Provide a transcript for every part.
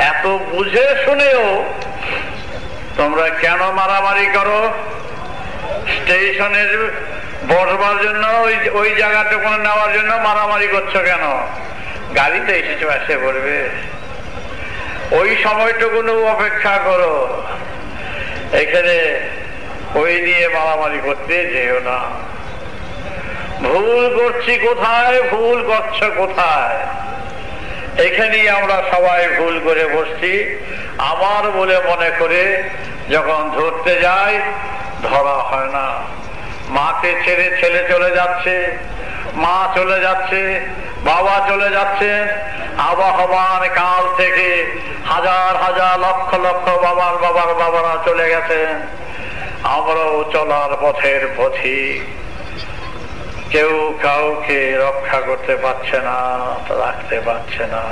এত বুঝে শুনেও তোমরা কেন মারামারি করো? স্টেশনের বসবার জন্য ওই জায়গাটুকু নেওয়ার জন্য মারামারি করছো কেন? গাড়িতে এসেছো, এসে পড়বে, ওই সময়টুকু অপেক্ষা করো। এখানে ওই নিয়ে মারামারি করতে যেও না। ভুল করছি কোথায়, ভুল করছো কোথায়? এখানেই আমরা সবাই ভুল করে বসছি। আমার বলে মনে করে যখন ধরতে যাই, ধরা হয় না। মাকে ছেড়ে ছেলে চলে যাচ্ছে, মা চলে যাচ্ছে, বাবা চলে যাচ্ছে। আবহমান কাল থেকে হাজার হাজার লক্ষ লক্ষ বাবারা চলে গেছেন। আমরাও চলার পথের পথিক। কেউ কাউকে রক্ষা করতে পারছে না, রাখতে পারছে না।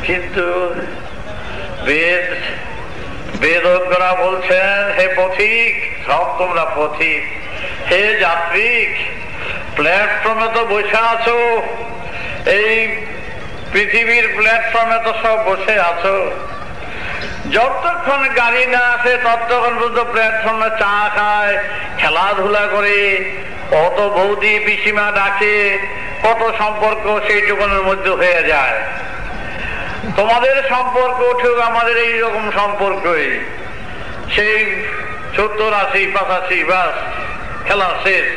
কিন্তু বেদজ্ঞরা বলছেন, হে পথিক, সব তোমরা পথিক। হে যাত্রিক, প্ল্যাটফর্মে তো বসে আছো, এই পৃথিবীর প্ল্যাটফর্মে তো সব বসে আছো। যতক্ষণ গাড়ি না আসে ততক্ষণ পর্যন্ত প্ল্যাটফর্মে চা খায়, খেলাধুলা করে, কত বৌদি পিসিমা ডাকে, কত সম্পর্ক সেইটুকুনের মধ্যে হয়ে যায়। তোমাদের সম্পর্ক উঠুক, আমাদের এইরকম সম্পর্কই। সেই 70, 80, 85 বাস, খেলা শেষ।